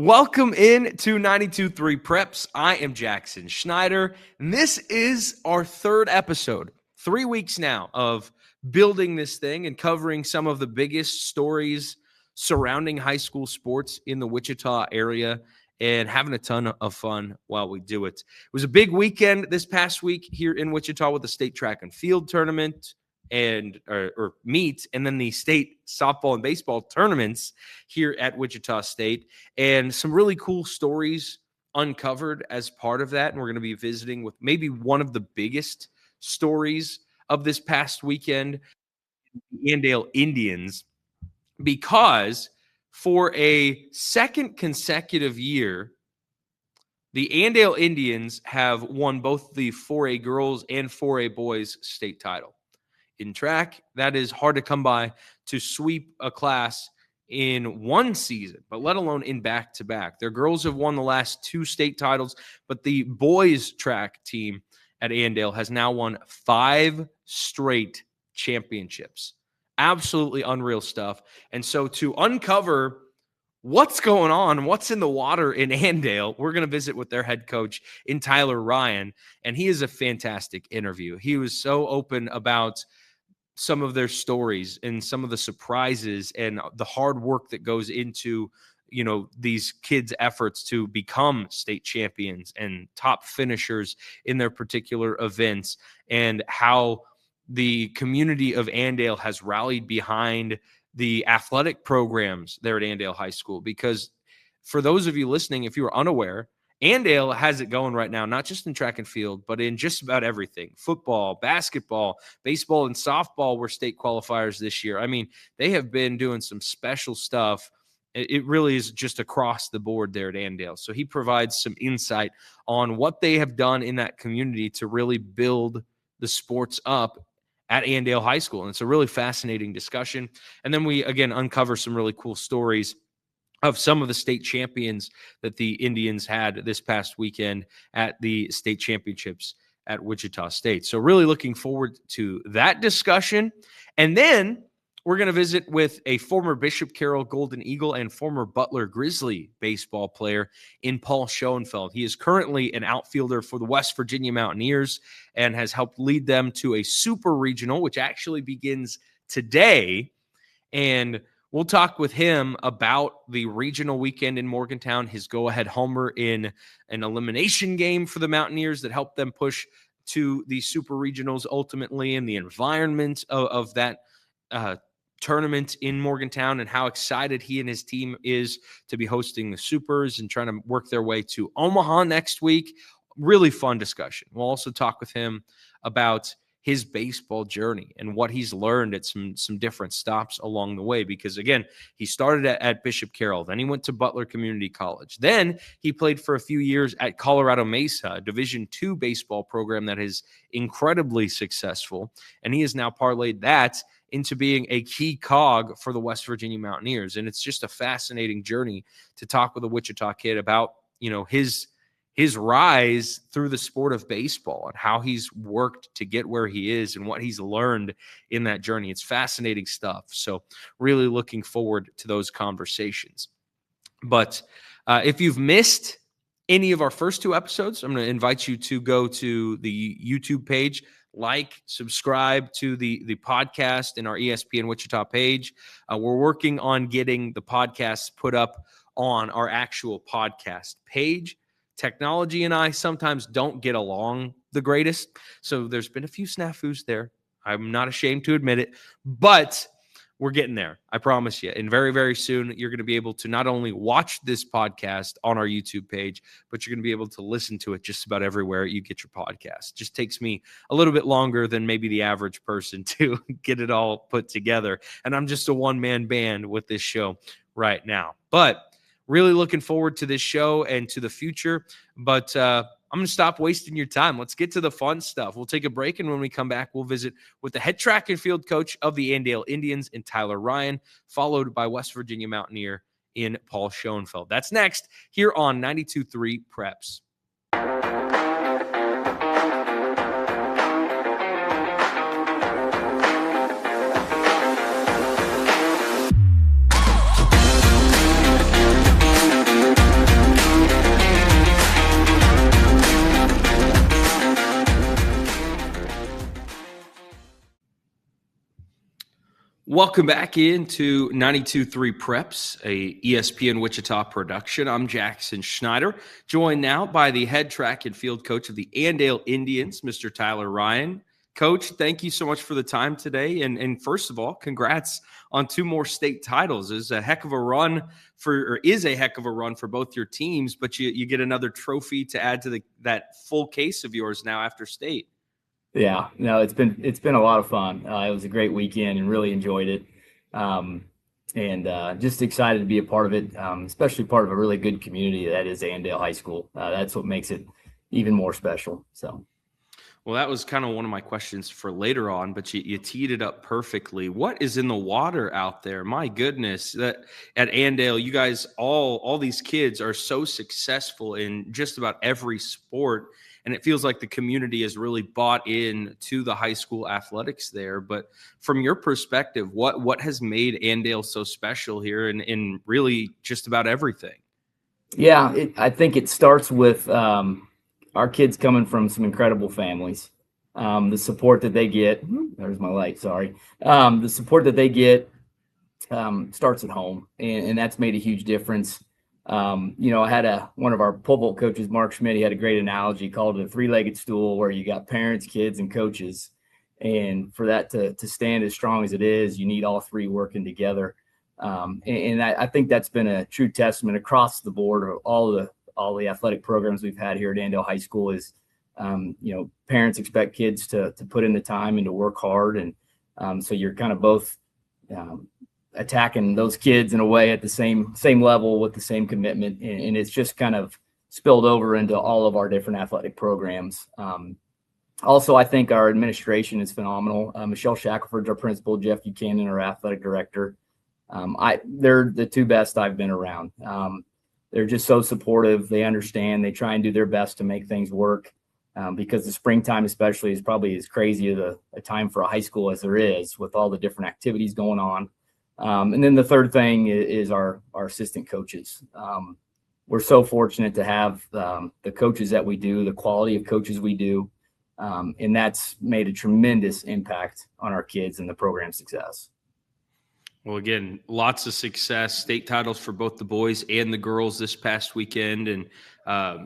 Welcome in to 92.3 Preps. I am Jackson Schneider, and this is our third episode, 3 weeks now, of building this thing and covering some of the biggest stories surrounding high school sports in the Wichita area and having a ton of fun while we do it. It was a big weekend this past week here in Wichita with the state track and field tournament and or meet, and then the state softball and baseball tournaments here at Wichita State, and some really cool stories uncovered as part of that. And we're going to be visiting with maybe one of the biggest stories of this past weekend, the Andale Indians, because for a second consecutive year, the Andale Indians have won both the 4A girls and 4A boys state title. In track, that is hard to come by, to sweep a class in one season, but let alone in back-to-back. Their girls have won the last 2 state titles, but the boys track team at Andale has now won 5 straight championships. Absolutely unreal stuff. And so to uncover what's going on, what's in the water in Andale, we're going to visit with their head coach in Tyler Ryan, and he is a fantastic interview. He was so open about some of their stories and some of the surprises and the hard work that goes into, these kids' efforts to become state champions and top finishers in their particular events, and how the community of Andale has rallied behind the athletic programs there at Andale High School. Because for those of you listening, if you are unaware, Andale has it going right now, not just in track and field, but in just about everything. Football, basketball, baseball, and softball were state qualifiers this year. I mean, they have been doing some special stuff. It really is just across the board there at Andale. So he provides some insight on what they have done in that community to really build the sports up at Andale High School. And it's a really fascinating discussion. And then we, again, uncover some really cool stories of some of the state champions that the Indians had this past weekend at the state championships at Wichita State. So really looking forward to that discussion. And then we're going to visit with a former Bishop Carroll Golden Eagle and former Butler Grizzly baseball player in Paul Schoenfeld. He is currently an outfielder for the West Virginia Mountaineers and has helped lead them to a Super Regional, which actually begins today. And we'll talk with him about the regional weekend in Morgantown, his go-ahead homer in an elimination game for the Mountaineers that helped them push to the Super Regionals ultimately, and the environment of that tournament in Morgantown, and how excited he and his team is to be hosting the Supers and trying to work their way to Omaha next week. Really fun discussion. We'll also talk with him about his baseball journey and what he's learned at some different stops along the way. Because, again, he started at Bishop Carroll. Then he went to Butler Community College. Then he played for a few years at Colorado Mesa, a Division II baseball program that is incredibly successful. And he has now parlayed that into being a key cog for the West Virginia Mountaineers. And it's just a fascinating journey to talk with a Wichita kid about, his rise through the sport of baseball and how he's worked to get where he is and what he's learned in that journey. It's fascinating stuff. So really looking forward to those conversations. But if you've missed any of our first 2 episodes, I'm going to invite you to go to the YouTube page, subscribe to the podcast in our ESPN Wichita page. We're working on getting the podcasts put up on our actual podcast page. Technology and I sometimes don't get along the greatest, so there's been a few snafus there. I'm not ashamed to admit it, but we're getting there. I promise you. And very, very soon, you're going to be able to not only watch this podcast on our YouTube page, but you're going to be able to listen to it just about everywhere you get your podcast. It just takes me a little bit longer than maybe the average person to get it all put together. And I'm just a one-man band with this show right now. But really looking forward to this show and to the future. But I'm going to stop wasting your time. Let's get to the fun stuff. We'll take a break, and when we come back, we'll visit with the head track and field coach of the Andale Indians in Tyler Ryan, followed by West Virginia Mountaineer in Paul Schoenfeld. That's next here on 92.3 Preps. Welcome back into 92.3 Preps, a ESPN Wichita production. I'm Jackson Schneider, joined now by the head track and field coach of the Andale Indians, Mr. Tyler Ryan. Coach, thank you so much for the time today. And first of all, congrats on 2 more state titles. Is a heck of a run for both your teams, but you get another trophy to add to that full case of yours now after state. Yeah, no, it's been a lot of fun. It was a great weekend and really enjoyed it. And just excited to be a part of it, especially part of a really good community that is Andale High School. That's what makes it even more special. So, well, that was kind of one of my questions for later on, but you teed it up perfectly. What is in the water out there? My goodness, that at Andale, you guys, all these kids are so successful in just about every sport. And it feels like the community has really bought in to the high school athletics there. But from your perspective, what has made Andale so special here in really just about everything? Yeah, I think it starts with our kids coming from some incredible families. The support that they get, there's my light, sorry. The support that they get starts at home, and that's made a huge difference. I had one of our pole vault coaches, Mark Schmidt, he had a great analogy called it a 3-legged stool, where you got parents, kids, and coaches. And for that to stand as strong as it is, you need all 3 working together. And I think that's been a true testament across the board of all the athletic programs we've had here at Andale High School is, parents expect kids to put in the time and to work hard. And so you're kind of both attacking those kids in a way at the same level with the same commitment. And it's just kind of spilled over into all of our different athletic programs. Also, I think our administration is phenomenal. Michelle Shackelford's our principal, Jeff Buchanan, our athletic director. They're the 2 best I've been around. They're just so supportive. They understand. They try and do their best to make things work, because the springtime especially is probably as crazy a time for a high school as there is, with all the different activities going on. And then the third thing is our assistant coaches. We're so fortunate to have the coaches that we do, the quality of coaches we do, and that's made a tremendous impact on our kids and the program success. Well, again, lots of success, state titles for both the boys and the girls this past weekend, and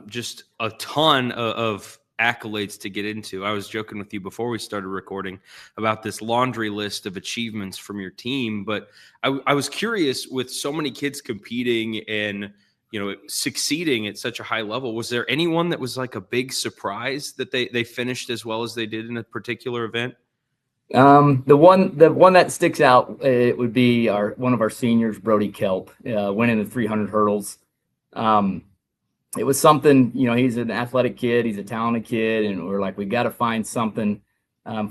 just a ton of accolades to get into. I was joking with you before we started recording about this laundry list of achievements from your team, but I was curious, with so many kids competing and succeeding at such a high level, was there anyone that was like a big surprise that they finished as well as they did in a particular event? The one that sticks out, it would be one of our seniors, Brody Kelp, winning the 300 hurdles. It was something, he's an athletic kid, he's a talented kid, and we're like, we got to find something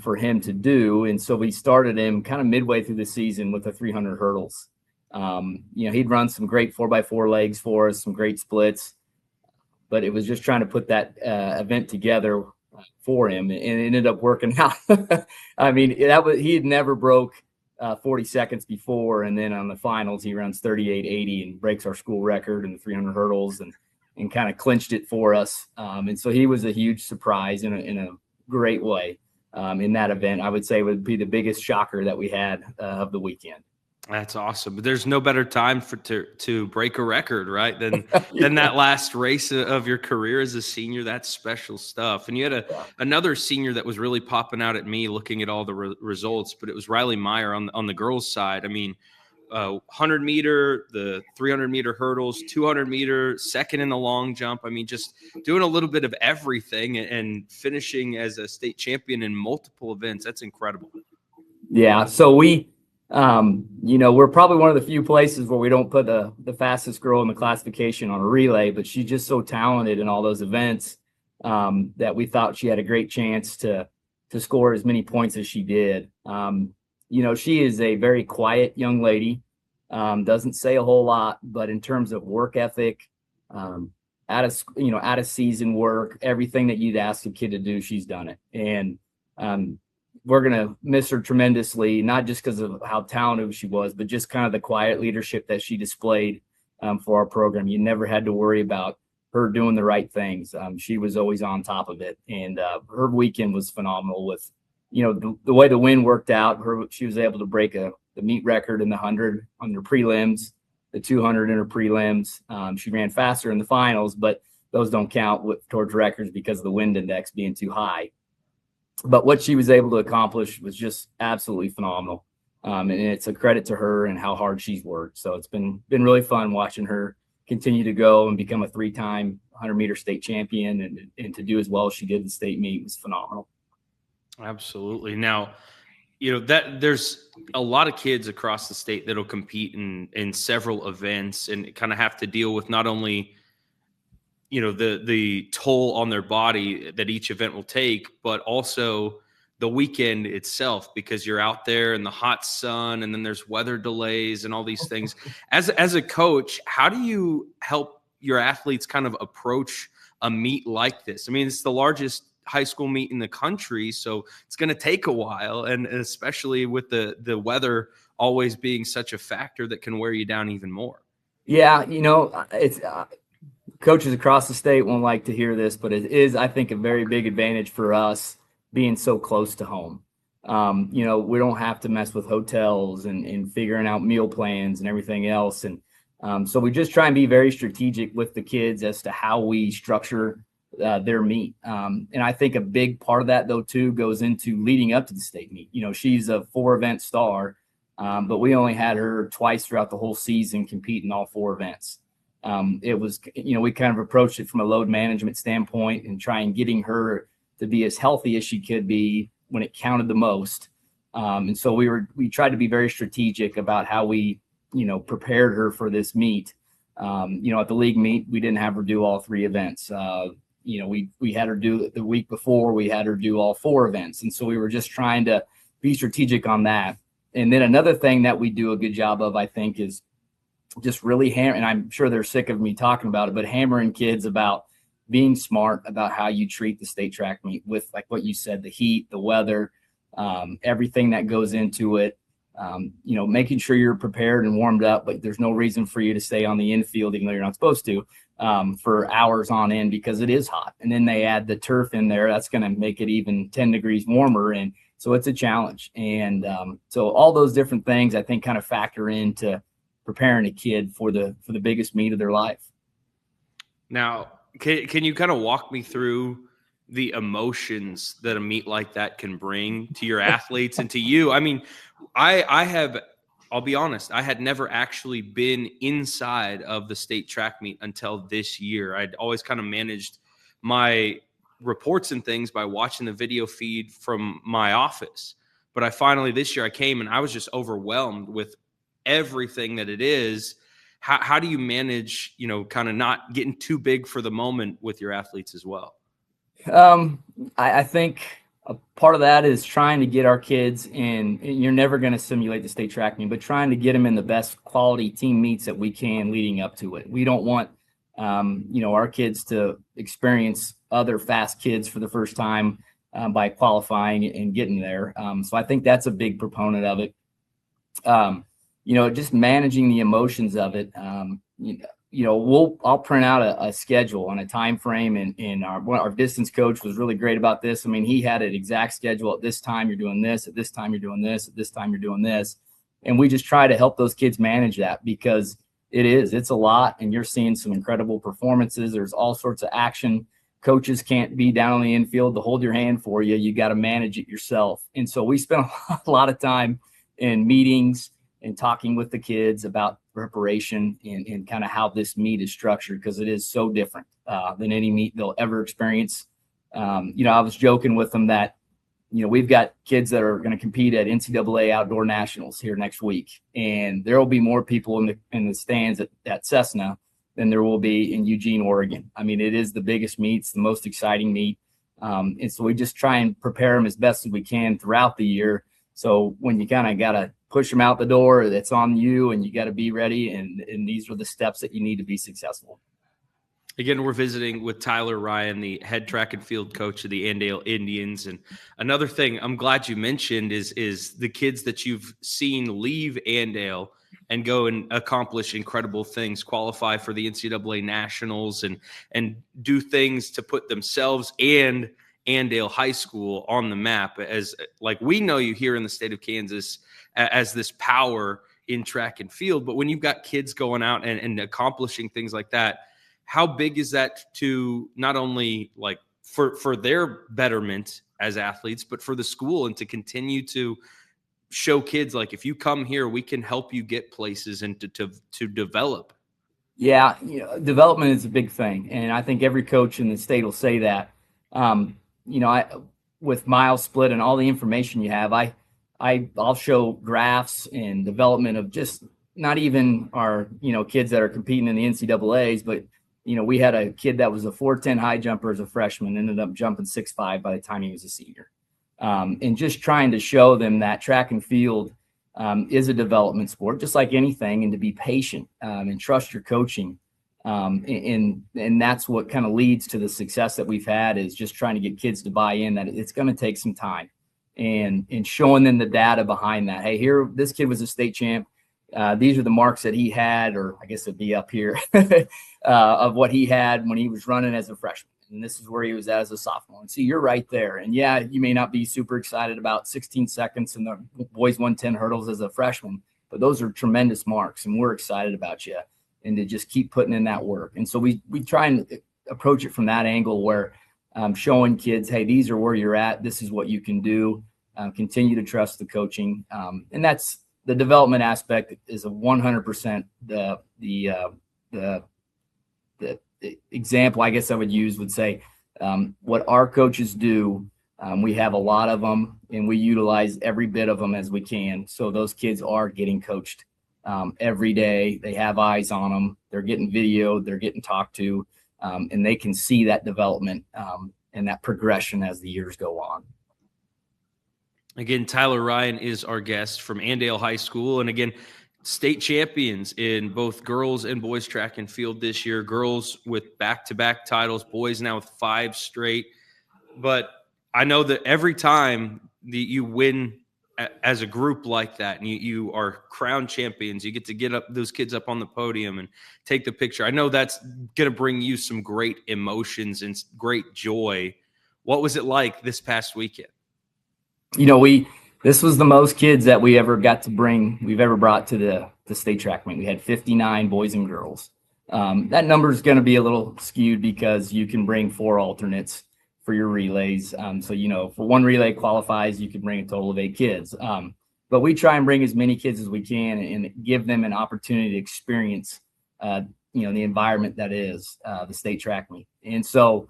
for him to do. And so we started him kind of midway through the season with the 300 hurdles. He'd run some great 4x4 legs for us, some great splits, but it was just trying to put that event together for him, and it ended up working out. I mean, he had never broke 40 seconds before, and then on the finals he runs 38.80 and breaks our school record in the 300 hurdles and kind of clinched it for us. And so he was a huge surprise in a great way in that event. I would say would be the biggest shocker that we had of the weekend. That's awesome. But there's no better time to break a record, right, than that last race of your career as a senior. That's special stuff. And you had another senior that was really popping out at me looking at all the results, but it was Riley Meyer on the girls' side. I mean, 100 meter, the 300 meter hurdles, 200 meter, second in the long jump. I mean, just doing a little bit of everything and finishing as a state champion in multiple events. That's incredible. Yeah. So we're probably one of the few places where we don't put the fastest girl in the classification on a relay, but she's just so talented in all those events that we thought she had a great chance to score as many points as she did. She is a very quiet young lady, doesn't say a whole lot, but in terms of work ethic, out of season work, everything that you'd ask a kid to do, she's done it. And we're going to miss her tremendously, not just because of how talented she was, but just kind of the quiet leadership that she displayed for our program. You never had to worry about her doing the right things. She was always on top of it. And her weekend was phenomenal with, the way the wind worked out. She was able to break a the meet record in the 100 on her prelims, the 200 in her prelims. She ran faster in the finals, but those don't count towards records because of the wind index being too high. But what she was able to accomplish was just absolutely phenomenal. And it's a credit to her and how hard she's worked. So it's been really fun watching her continue to go and become a 3-time 100-meter state champion, and to do as well as she did in state meet was phenomenal. Absolutely. Now, that there's a lot of kids across the state that'll compete in several events and kind of have to deal with not only the toll on their body that each event will take, but also the weekend itself, because you're out there in the hot sun and then there's weather delays and all these things. As a coach, how do you help your athletes kind of approach a meet like this? I mean, it's the largest high school meet in the country, so it's going to take a while, and especially with the weather always being such a factor that can wear you down even more. Yeah, it's coaches across the state won't like to hear this, but it is, I think, a very big advantage for us being so close to home. We don't have to mess with hotels and figuring out meal plans and everything else. And so we just try and be very strategic with the kids as to how we structure their meet. And I think a big part of that, though, too, goes into leading up to the state meet. She's a 4-event star, but we only had her twice throughout the whole season compete in all 4 events. It was, we kind of approached it from a load management standpoint and trying getting her to be as healthy as she could be when it counted the most. And so we tried to be very strategic about how we, prepared her for this meet. At the league meet, we didn't have her do all 3 events. We had her do the week before, we had her do all 4 events. And so we were just trying to be strategic on that. And then another thing that we do a good job of, I think, is just really and I'm sure they're sick of me talking about it, but hammering kids about being smart about how you treat the state track meet with, like what you said, the heat, the weather, everything that goes into it. Making sure you're prepared and warmed up, but there's no reason for you to stay on the infield, even though you're not supposed to, for hours on end, because it is hot. And then they add the turf in there. That's going to make it even 10 degrees warmer. And so it's a challenge. And so all those different things, I think, kind of factor into preparing a kid for the biggest meet of their life. Now, can you kind of walk me through the emotions that a meet like that can bring to your athletes and to you? I mean, I'll be honest, I had never actually been inside of the state track meet until this year. I'd always kind of managed my reports and things by watching the video feed from my office. But this year I came and I was just overwhelmed with everything that it is. How do you manage, kind of not getting too big for the moment with your athletes as well? I think a part of that is trying to get our kids in. You're never going to simulate the state track meet, but trying to get them in the best quality team meets that we can leading up to it. We don't want, our kids to experience other fast kids for the first time by qualifying and getting there. So I think that's a big proponent of it. Just managing the emotions of it. I'll print out a schedule on a time frame, and our distance coach was really great about this. I mean, he had an exact schedule. At this time, you're doing this. At this time, you're doing this. At this time, you're doing this. And we just try to help those kids manage that, because it's a lot, and you're seeing some incredible performances. There's all sorts of action. Coaches can't be down on the infield to hold your hand for you. You got to manage it yourself. And so we spent a lot of time in meetings and talking with the kids about preparation and kind of how this meet is structured, because it is so different than any meet they'll ever experience. I was joking with them that, we've got kids that are going to compete at NCAA Outdoor Nationals here next week, and there will be more people in the stands at Cessna than there will be in Eugene, Oregon. I mean, it is the biggest meet. It's the most exciting meet. And so we just try and prepare them as best as we can throughout the year. So when you kind of got to push them out the door, that's on you, and you got to be ready. And these are the steps that you need to be successful. Again, we're visiting with Tyler Ryan, the head track and field coach of the Andale Indians. And another thing I'm glad you mentioned is the kids that you've seen leave Andale and go and accomplish incredible things, qualify for the NCAA Nationals and do things to put themselves and Andale High School on the map, as like we know you here in the state of Kansas as this power in track and field. But when you've got kids going out and accomplishing things like that, how big is that to not only like for their betterment as athletes, but for the school, and to continue to show kids, like, if you come here, we can help you get places and to develop. Yeah, development is a big thing, and I think every coach in the state will say that. With mile split and all the information you have, I'll show graphs and development of just not even our kids that are competing in the NCAAs, but we had a kid that was a 410 high jumper as a freshman, ended up jumping 6'5" by the time he was a senior. And just trying to show them that track and field is a development sport, just like anything, and to be patient and trust your coaching. And that's what kind of leads to the success that we've had, is just trying to get kids to buy in that it's going to take some time, and showing them the data behind that. Hey, here, this kid was a state champ. These are the marks that he had, or I guess it'd be up here, of what he had when he was running as a freshman. And this is where he was at as a sophomore. And see, you're right there. And yeah, you may not be super excited about 16 seconds in the boys 110 hurdles as a freshman, but those are tremendous marks, and we're excited about you, and to just keep putting in that work. And so we try and approach it from that angle, where showing kids, hey, these are where you're at. This is what you can do. Continue to trust the coaching. And that's the development aspect is a 100% the example I guess I would use would say what our coaches do. We have a lot of them, and we utilize every bit of them as we can. So those kids are getting coached every day. They have eyes on them. They're getting videoed. They're getting talked to, and they can see that development and that progression as the years go on. Again, Tyler Ryan is our guest from Andale High School. And again, state champions in both girls and boys track and field this year. Girls with back-to-back titles, boys now with 5 straight. But I know that every time that you win as a group like that, and you are crowned champions, you get up those kids up on the podium and take the picture. I know that's going to bring you some great emotions and great joy. What was it like this past weekend? This was the most kids that we've ever brought to the state track meet. We had 59 boys and girls. That number is going to be a little skewed because you can bring 4 alternates for your relays. So if one relay qualifies, you can bring a total of 8 kids. But we try and bring as many kids as we can and give them an opportunity to experience, the environment that is the state track meet. And so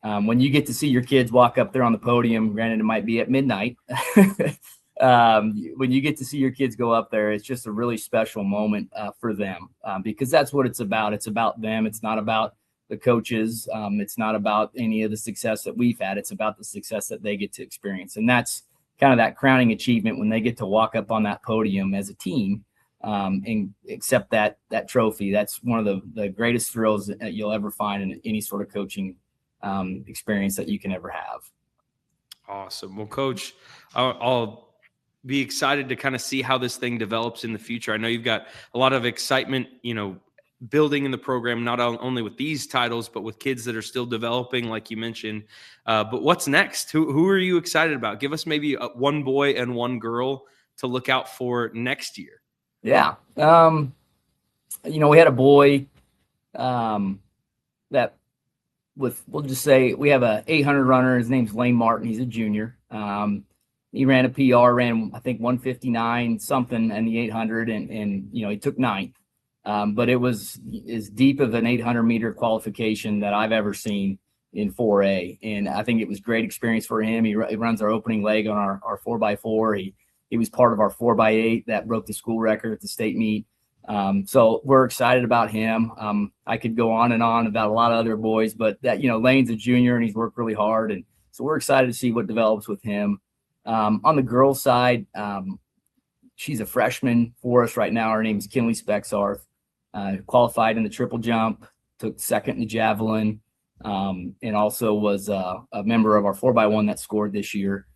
when you get to see your kids walk up there on the podium, granted it might be at midnight, when you get to see your kids go up there, it's just a really special moment for them, because that's what it's about. It's about them. It's not about the coaches. It's not about any of the success that we've had. It's about the success that they get to experience. And that's kind of that crowning achievement when they get to walk up on that podium as a team and accept that trophy. That's one of the greatest thrills that you'll ever find in any sort of coaching experience that you can ever have. Awesome. Well, Coach, I'll be excited to kind of see how this thing develops in the future. I know you've got a lot of excitement, building in the program, not only with these titles, but with kids that are still developing, like you mentioned. But what's next? Who are you excited about? Give us maybe one boy and one girl to look out for next year. Yeah. We had a boy that we'll just say we have a 800 runner. His name's Lane Martin. He's a junior. He ran a PR, ran, I think, 159 something in the 800, and he took 9th. But it was as deep of an 800-meter qualification that I've ever seen in 4A. And I think it was great experience for him. He runs our opening leg on our 4x4. He was part of our 4x8 that broke the school record at the state meet. So we're excited about him. I could go on and on about a lot of other boys, but Lane's a junior and he's worked really hard. And so we're excited to see what develops with him. On the girls' side, she's a freshman for us right now. Her name is Kinley Spexarth. Qualified in the triple jump, took 2nd in the javelin, and also was a member of our 4x1 that scored this year.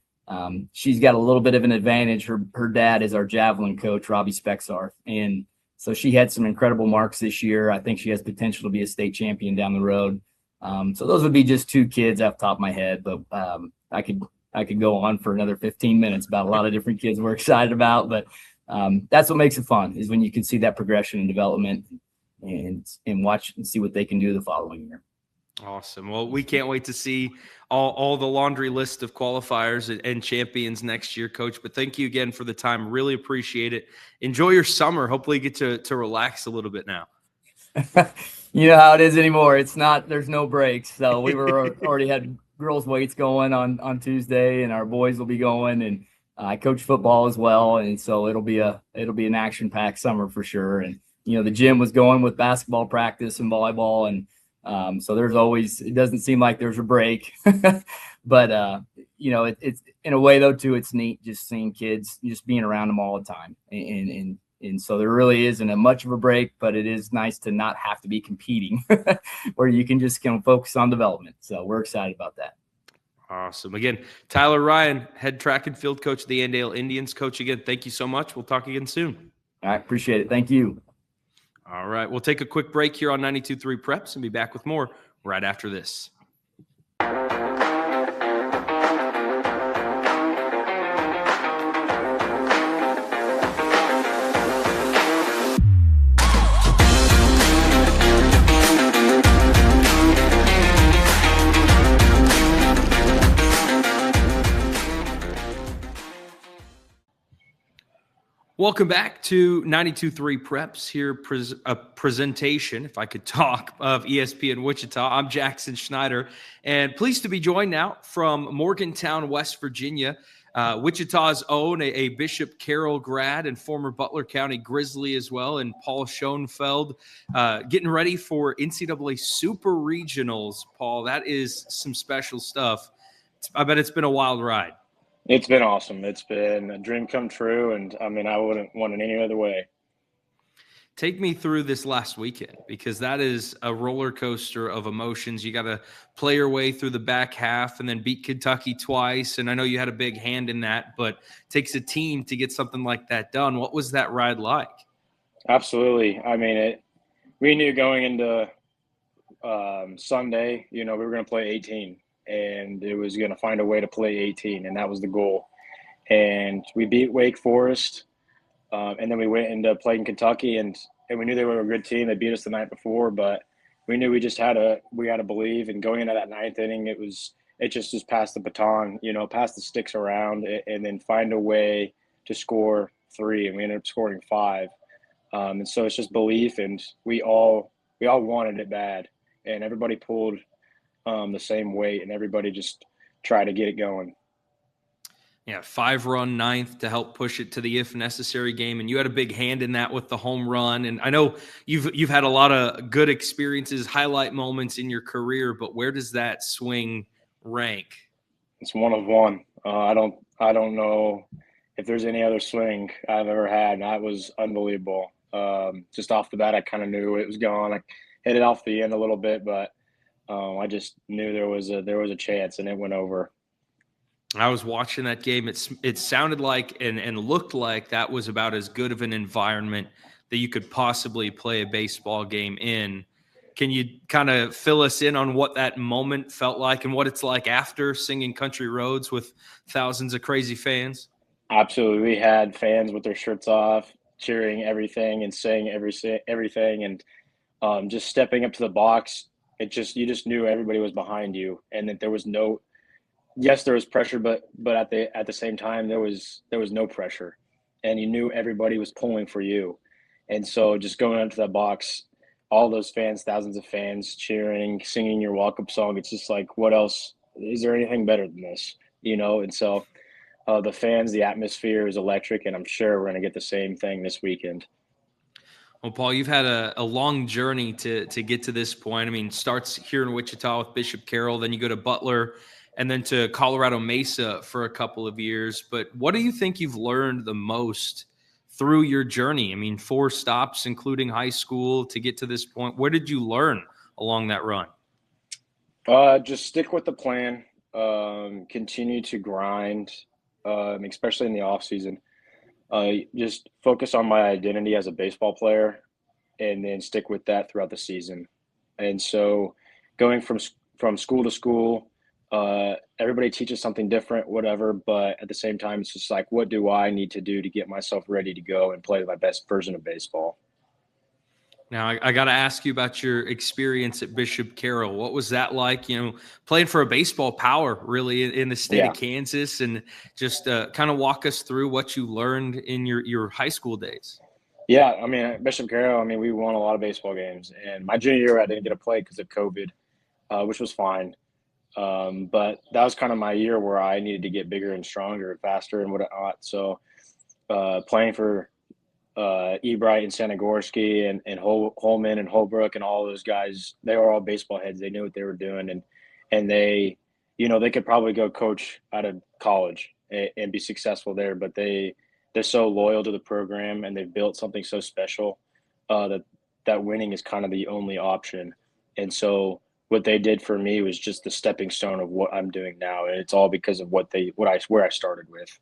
She's got a little bit of an advantage. Her dad is our javelin coach, Robbie Spexarth. And so she had some incredible marks this year. I think she has potential to be a state champion down the road. So those would be just two kids off the top of my head, but I could go on for another 15 minutes about a lot of different kids we're excited about. But that's what makes it fun, is when you can see that progression and development and watch and see what they can do the following year. Awesome. Well, we can't wait to see all the laundry list of qualifiers and champions next year, Coach. But thank you again for the time. Really appreciate it. Enjoy your summer. Hopefully you get to relax a little bit now. You know how it is anymore. There's no breaks. So we already had girls' weights going on Tuesday, and our boys will be going, and I coach football as well. And so it'll be an action-packed summer for sure. And, the gym was going with basketball practice and volleyball, and so it doesn't seem like there's a break, but it's in a way though too, it's neat just seeing kids, just being around them all the time. And so there really isn't much of a break, but it is nice to not have to be competing where you can just focus on development. So we're excited about that. Awesome. Again, Tyler Ryan, head track and field coach of the Andale Indians. Coach, again, thank you so much. We'll talk again soon. All right. Appreciate it. Thank you. All right, we'll take a quick break here on 92.3 Preps and be back with more right after this. Welcome back to 92.3 Preps here, a presentation, if I could talk, of ESPN Wichita. I'm Jackson Schneider, and pleased to be joined now from Morgantown, West Virginia, Wichita's own, a Bishop Carroll grad and former Butler County Grizzly as well, and Paul Schoenfeld, getting ready for NCAA Super Regionals. Paul, that is some special stuff. I bet it's been a wild ride. It's been awesome. It's been a dream come true, and I wouldn't want it any other way. Take me through this last weekend, because that is a roller coaster of emotions. You got to play your way through the back half and then beat Kentucky twice, and I know you had a big hand in that, but it takes a team to get something like that done. What was that ride like? Absolutely. We knew going into Sunday, we were going to play 18. And it was going to find a way to play 18, and that was the goal. And we beat Wake Forest, and then we went into playing Kentucky, and we knew they were a good team. They beat us the night before, but we knew we had to believe. And going into that ninth inning, it just passed the baton, pass the sticks around, and then find a way to score 3, and we ended up scoring 5. And so it's just belief, and we all wanted it bad, and everybody pulled the same weight, and everybody just tried to get it going. Yeah, 5-run ninth to help push it to the if necessary game, and you had a big hand in that with the home run. And I know you've had a lot of good experiences, highlight moments in your career, but where does that swing rank? It's one of one. I don't know if there's any other swing I've ever had. That was unbelievable. Just off the bat, I kind of knew it was gone. I hit it off the end a little bit, but I just knew there was a chance, and it went over. I was watching that game. It sounded like and looked like that was about as good of an environment that you could possibly play a baseball game in. Can you kind of fill us in on what that moment felt like and what it's like after singing Country Roads with thousands of crazy fans? Absolutely. We had fans with their shirts off, cheering everything and saying everything, and just stepping up to the box. You just knew everybody was behind you, and that there was there was pressure, but at the same time there was no pressure, and you knew everybody was pulling for you. And so just going into that box, all those fans, thousands of fans cheering, singing your walk-up song, it's just like, what else? Is there anything better than this? And so the fans, the atmosphere is electric, and I'm sure we're going to get the same thing this weekend. Well, Paul, you've had a long journey to get to this point. Starts here in Wichita with Bishop Carroll, then you go to Butler, and then to Colorado Mesa for a couple of years. But what do you think you've learned the most through your journey? 4 stops, including high school, to get to this point. What did you learn along that run? Just stick with the plan, continue to grind, especially in the off season. Just focus on my identity as a baseball player, and then stick with that throughout the season. And so going from school to school, everybody teaches something different, whatever. But at the same time, it's just like, what do I need to do to get myself ready to go and play my best version of baseball? Now, I got to ask you about your experience at Bishop Carroll. What was that like, playing for a baseball power, really, in the state of Kansas? And just kind of walk us through what you learned in your high school days. Yeah, I mean, at Bishop Carroll, I mean, we won a lot of baseball games. And my junior year, I didn't get to play because of COVID, which was fine. But that was kind of my year where I needed to get bigger and stronger and faster and whatnot. So playing for Ebright and Sanagorski and Holman and Holbrook and all those guys, they were all baseball heads. They knew what they were doing, and they, they could probably go coach out of college and be successful there. But they're so loyal to the program, and they've built something so special that winning is kind of the only option. And so what they did for me was just the stepping stone of what I'm doing now, and it's all because of where I started with.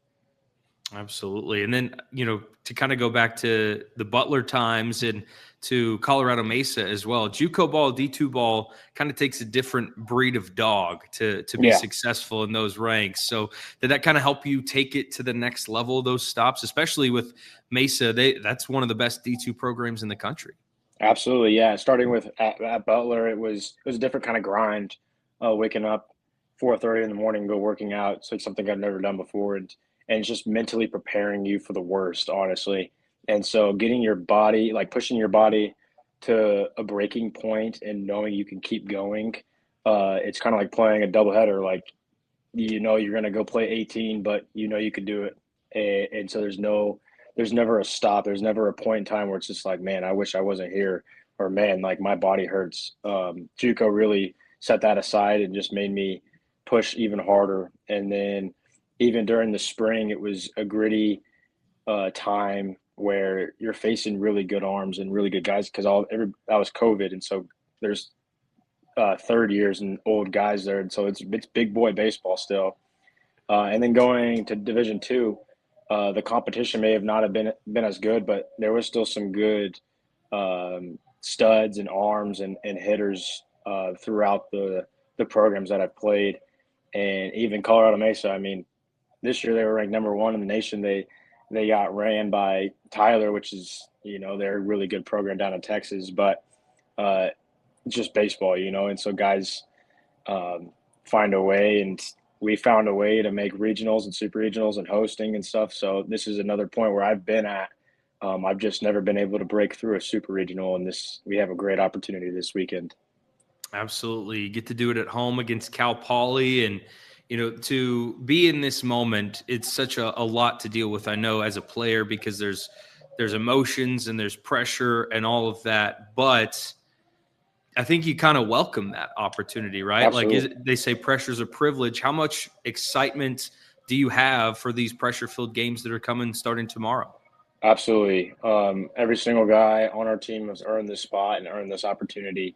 Absolutely. And then, to kind of go back to the Butler times and to Colorado Mesa as well, JUCO ball, D2 ball kind of takes a different breed of dog to be successful in those ranks. So did that kind of help you take it to the next level, those stops, especially with Mesa? That's one of the best D2 programs in the country. Absolutely. Yeah. Starting with at Butler, it was a different kind of grind, waking up 4:30 in the morning, go working out. It's like something I've never done before. And it's just mentally preparing you for the worst, honestly. And so getting your body, like pushing your body to a breaking point and knowing you can keep going, it's kind of like playing a doubleheader. Like, you're going to go play 18, but you can do it. And so there's never a stop. There's never a point in time where it's just like, man, I wish I wasn't here, or man, like my body hurts. JUCO really set that aside and just made me push even harder. And then even during the spring, it was a gritty time where you're facing really good arms and really good guys because that was COVID, and so there's third years and old guys there, and so it's big boy baseball still. And then going to Division II, the competition may have not have been as good, but there was still some good studs and arms and hitters throughout the programs that I've played. And even Colorado Mesa, I mean, this year they were ranked number 1 in the nation. They got ran by Tyler, which is, they're a really good program down in Texas, but just baseball, and so guys find a way, and we found a way to make regionals and super regionals and hosting and stuff. So this is another point where I've been at. I've just never been able to break through a super regional, and we have a great opportunity this weekend. Absolutely. You get to do it at home against Cal Poly, and to be in this moment, it's such a lot to deal with, I know, as a player, because there's emotions and there's pressure and all of that. But I think you kind of welcome that opportunity, right? Absolutely. Like they say pressure's a privilege. How much excitement do you have for these pressure-filled games that are starting tomorrow? Absolutely. Every single guy on our team has earned this spot and earned this opportunity.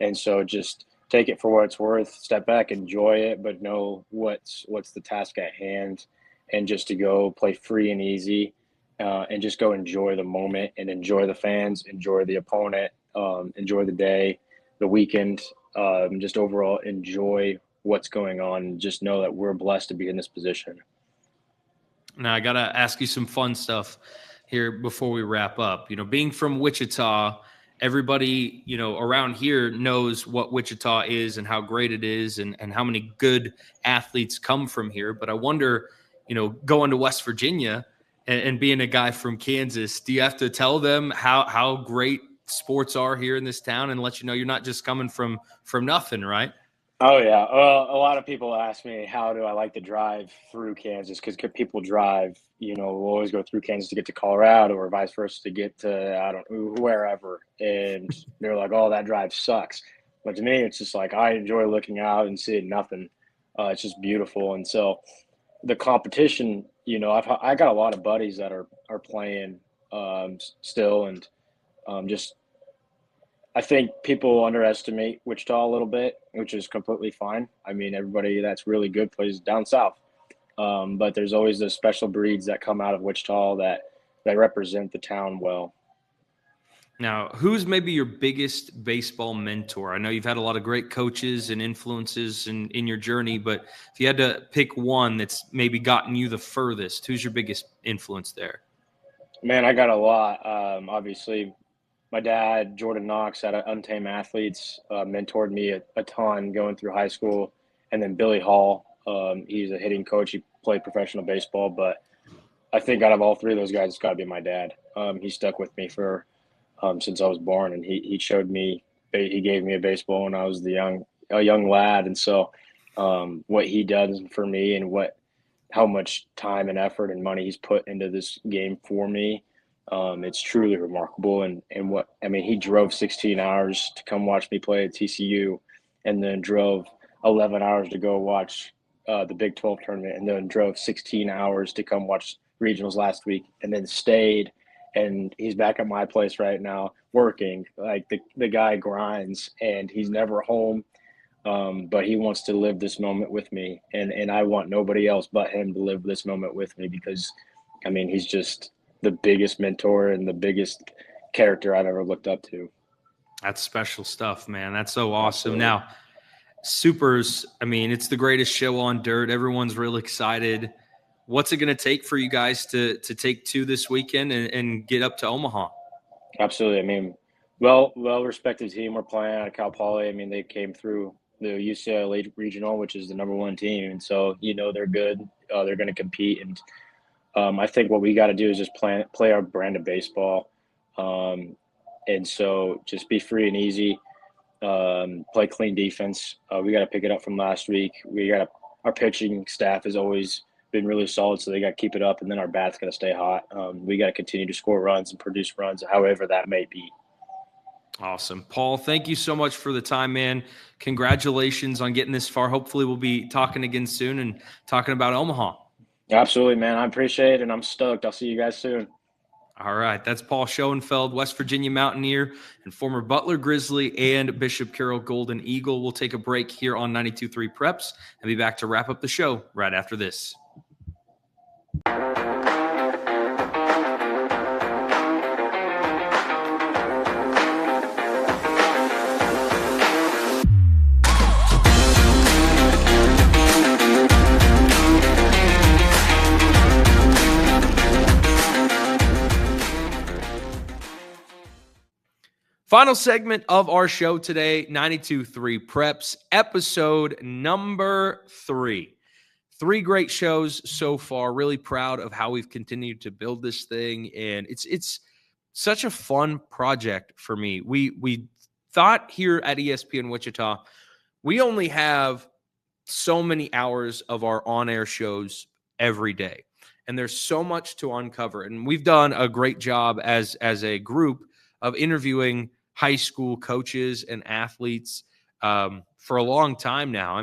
And so just take it for what it's worth, step back, enjoy it, but know what's the task at hand, and just to go play free and easy, and just go enjoy the moment and enjoy the fans, enjoy the opponent, enjoy the day, the weekend, just overall enjoy what's going on, and just know that we're blessed to be in this position. Now, I got to ask you some fun stuff here before we wrap up. Being from Wichita, everybody, around here knows what Wichita is and how great it is and how many good athletes come from here. But I wonder, going to West Virginia and being a guy from Kansas, do you have to tell them how great sports are here in this town and let you know you're not just coming from nothing, right? Oh, yeah. A lot of people ask me, how do I like to drive through Kansas? Because people drive, we'll always go through Kansas to get to Colorado or vice versa to get to, wherever. And they're like, oh, that drive sucks. But to me, it's just like, I enjoy looking out and seeing nothing. It's just beautiful. And so the competition, I got a lot of buddies that are playing still. And I think people underestimate Wichita a little bit, which is completely fine. I mean, everybody that's really good plays down south. But there's always those special breeds that come out of Wichita that represent the town well. Now, who's maybe your biggest baseball mentor? I know you've had a lot of great coaches and influences in your journey, but if you had to pick one that's maybe gotten you the furthest, who's your biggest influence there? Man, I got a lot. Obviously, my dad, Jordan Knox, at Untamed Athletes, mentored me a ton going through high school. And then Billy Hall, he's a hitting coach. He played professional baseball, but I think out of all three of those guys, it's got to be my dad. He stuck with me for since I was born, and he showed me, he gave me a baseball when I was a young lad, and so what he does for me and how much time and effort and money he's put into this game for me, it's truly remarkable. And he drove 16 hours to come watch me play at TCU, and then drove 11 hours to go watch the Big 12 tournament, and then drove 16 hours to come watch regionals last week, and then stayed. And he's back at my place right now working. Like the guy grinds, and he's never home. But he wants to live this moment with me, and I want nobody else but him to live this moment with me, because he's just the biggest mentor and the biggest character I've ever looked up to. That's special stuff, man. That's so awesome. Absolutely. Now, Supers, it's the greatest show on dirt. Everyone's real excited. What's it going to take for you guys to take two this weekend and get up to Omaha? Absolutely. Well-respected team we're playing at Cal Poly. They came through the UCLA regional, which is the number one team. And so, they're good. They're going to compete. And I think what we got to do is just play our brand of baseball. And so just be free and easy, play clean defense. We got to pick it up from last week. Our pitching staff has always been really solid, so they got to keep it up. And then our bat's got to stay hot. We got to continue to score runs and produce runs, however that may be. Awesome. Paul, thank you so much for the time, man. Congratulations on getting this far. Hopefully we'll be talking again soon and talking about Omaha. Absolutely, man. I appreciate it, and I'm stoked. I'll see you guys soon. All right. That's Paul Schoenfeld, West Virginia Mountaineer and former Butler Grizzly and Bishop Carroll Golden Eagle. We'll take a break here on 92.3 Preps and be back to wrap up the show right after this. Final segment of our show today, 92.3 Preps, episode number 3. 3 great shows so far. Really proud of how we've continued to build this thing, and it's such a fun project for me. We thought here at ESPN Wichita, we only have so many hours of our on-air shows every day, and there's so much to uncover. And we've done a great job as a group of interviewing high school coaches and athletes for a long time now.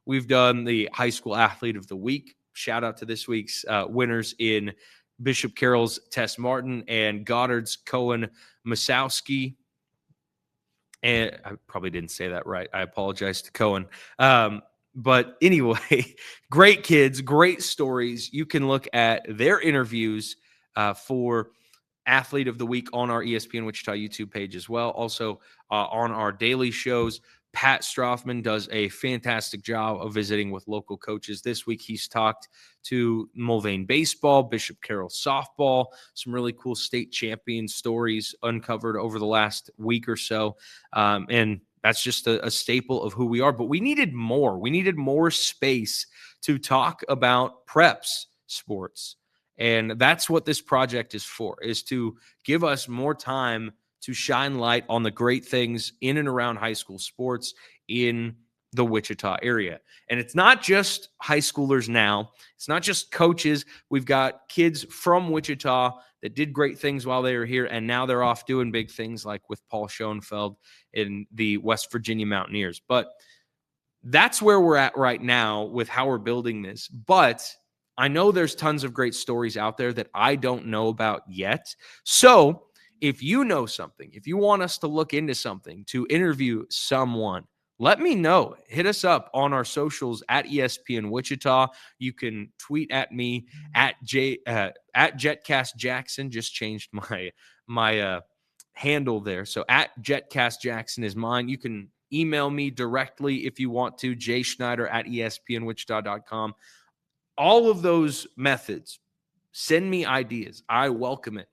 We've done the High School Athlete of the Week. Shout out to this week's winners in Bishop Carroll's Tess Martin and Goddard's Cohen Masowski. And I probably didn't say that right. I apologize to Cohen. But anyway, great kids, great stories. You can look at their interviews for Athlete of the Week on our ESPN Wichita YouTube page as well. Also on our daily shows, Pat Strathman does a fantastic job of visiting with local coaches. This week, he's talked to Mulvane baseball, Bishop Carroll softball, some really cool state champion stories uncovered over the last week or so. And that's just a staple of who we are. But we needed more. We needed more space to talk about preps sports. And that's what this project is for, is to give us more time to shine light on the great things in and around high school sports in the Wichita area. And it's not just high schoolers now. It's not just coaches. We've got kids from Wichita that did great things while they were here, and now they're off doing big things like with Paul Schoenfeld in the West Virginia Mountaineers. But that's where we're at right now with how we're building this. But I know there's tons of great stories out there that I don't know about yet. So if you know something, if you want us to look into something, to interview someone, let me know. Hit us up on our socials at ESPN Wichita. You can tweet at me at JetcastJackson. Just changed my handle there. So at JetcastJackson is mine. You can email me directly if you want to, jschneider@espnwichita.com. All of those methods, send me ideas. I welcome it.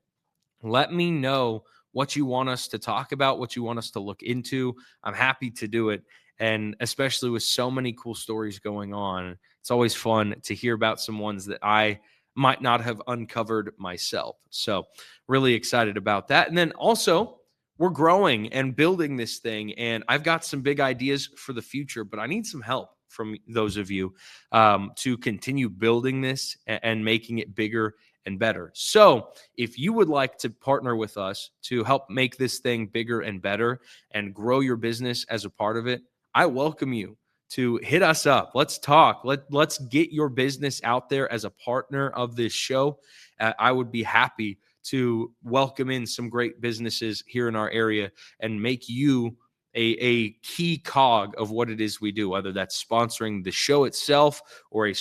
Let me know what you want us to talk about, what you want us to look into. I'm happy to do it. And especially with so many cool stories going on, it's always fun to hear about some ones that I might not have uncovered myself. So really excited about that. And then also, we're growing and building this thing, and I've got some big ideas for the future, but I need some help from those of you to continue building this and making it bigger and better. So if you would like to partner with us to help make this thing bigger and better and grow your business as a part of it, I welcome you to hit us up. Let's talk. Let's get your business out there as a partner of this show. I would be happy to welcome in some great businesses here in our area and make you a key cog of what it is we do, whether that's sponsoring the show itself or a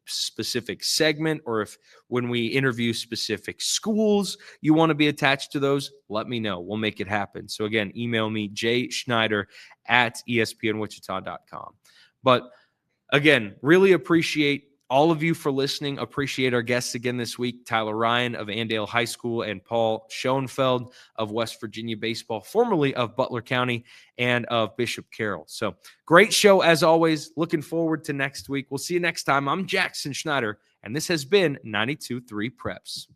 specific segment, or if when we interview specific schools, you want to be attached to those, let me know. We'll make it happen. So again, email me, jschneider@espnwichita.com. But again, really appreciate all of you for listening. Appreciate our guests again this week, Tyler Ryan of Andale High School and Paul Schoenfeld of West Virginia Baseball, formerly of Butler County and of Bishop Carroll. So great show as always. Looking forward to next week. We'll see you next time. I'm Jackson Schneider, and this has been 92.3 Preps.